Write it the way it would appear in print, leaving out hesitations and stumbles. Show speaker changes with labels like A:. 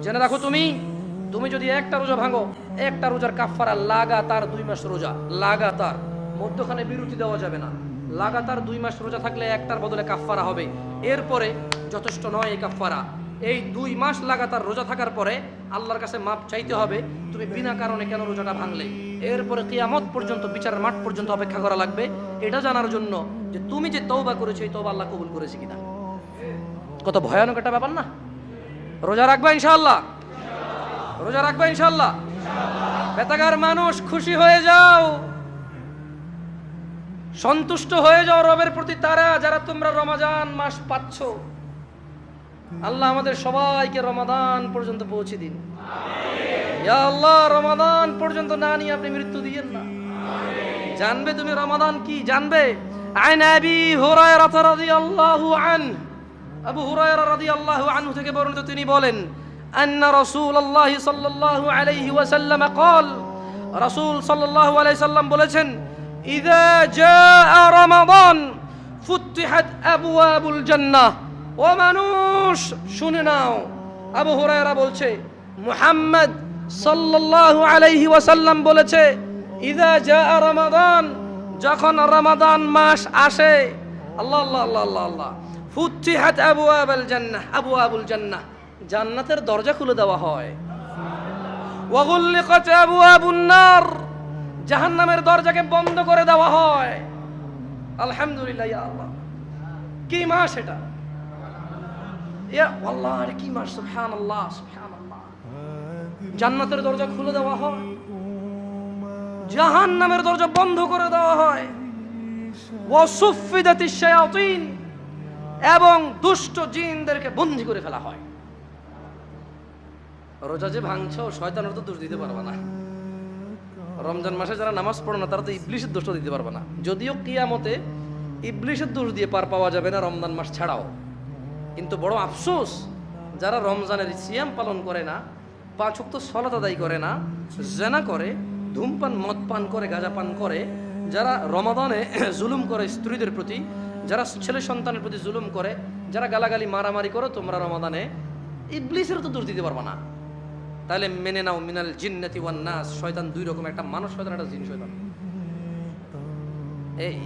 A: জেনে রাখো, তুমি যদি একটা রোজা ভাঙো, একটা রোজার কাফারা লাগাতার 2 মাস রোজা, লাগাতার, মধ্যখানে বিরতি দেওয়া যাবে না। লাগাতার 2 মাস রোজা থাকলে একটার বদলে কাফারা হবে। এরপরে যথেষ্ট নয় এই কাফারা, এই 2 মাস লাগাতার রোজা থাকার পরে আল্লাহর কাছে মাপ চাইতে হবে তুমি বিনা কারণে কেন রোজাটা ভাঙলে। এরপরে কিয়ামত পর্যন্ত, বিচারের মাঠ পর্যন্ত অপেক্ষা করা লাগবে এটা জানার জন্য যে তুমি যে তওবা করেছো এই তওবা আল্লাহ কবুল করেছে কিনা। কত ভয়ানক একটা ব্যাপার না? রোজা রাখবা ইনশাআল্লাহ, রোজা রাখবা ইনশাআল্লাহ। বেতাগার মানুষ, খুশি হয়ে যাও, সন্তুষ্ট হয়ে যাও রবের প্রতি, তারা যারা তোমরা রমাদান মাস পাচ্ছ। আল্লাহ আমাদের সবাইকে রমাদান পর্যন্ত পৌঁছে দিন। ইয়া আল্লাহ, রমাদান পর্যন্ত না নিয়ে আপনি মৃত্যু দিয়েন না। জানবে তুমি রমাদান কি, জানবে। আন আবি হুরায়রা রাদিয়াল্লাহু আনহু, আবু হুরায়রা রাদিয়াল্লাহু আনহু থেকে বর্ণিত, তিনি বলেন, আন্না রাসূলুল্লাহ সাল্লাল্লাহু আলাইহি ওয়াসাল্লাম قال, রাসূল সাল্লাল্লাহু আলাইহি সাল্লাম বলেছেন, ইযা জাআ রমাদান ফুতিহাত আবওয়াবুল জান্নাহ। ও মানুষ শুনে নাও, আবু হুরায়রা বলছে, মুহাম্মদ সাল্লাল্লাহু আলাইহি ওয়াসাল্লাম বলেছে, ইযা জাআ রমাদান, যখন রমাদান মাস আসে, আল্লাহ আল্লাহ আল্লাহ আল্লাহ আল্লাহ, ফুতিহাত আবওয়াবুল জান্নাহ, আবওয়াবুল জান্নাহ, জান্নাতের দরজা খুলে দেওয়া হয়। ওয়া গুল্লিকাত আবওয়াবুন নার, জাহান্নামের দরজাকে বন্ধ করে দেওয়া হয়। আলহামদুলিল্লাহ, ইয়া আল্লাহ, কি মাস এটা, ইয়া আল্লাহ, আরে কি মাস, সুবহানাল্লাহ সুবহানাল্লাহ। জান্নাতের দরজা খুলে দেওয়া হয়, জাহান্নামের দরজা বন্ধ করে দেওয়া হয়। ওয়া সুফিদাতিশ শায়াতিন, এবং দুষ্ট জিনদেরকে বন্দী করে ফেলা হয়। রোজা যে ভাঙছো, শয়তানের তো দোষ দিতে পারবে না। রমজান মাসে যারা নামাজ পড়ে না তারা তো ইবলিশের দোষটা দিতে পারবে না। যদিও কিয়ামতে ইবলিশের দোষ দিয়ে পার পাওয়া যাবে না রমজান মাস ছাড়াও, কিন্তু বড় আফসোস যারা রমজানের সিয়াম পালন করে না, 5 ওয়াক্ত সালাত আদায় করে না, জেনা করে, ধূমপান, মদ পান করে, গাঁজা পান করে, যারা রমাদানে জুলুম করে স্ত্রীদের প্রতি, যারা ছেলে সন্তানের প্রতি জুলুম করে, যারা গালাগালি মারামারি করে, তোমরা রমাদানে ইবলিসের তো দোষ দিতে পারবে না। তাহলে মেনে নাও, মিনাল জিন্নাতি ওয়ান নাস, শয়তান 2 রকম, একটা মানুষ শয়তান, একটা জিন শয়তান। এই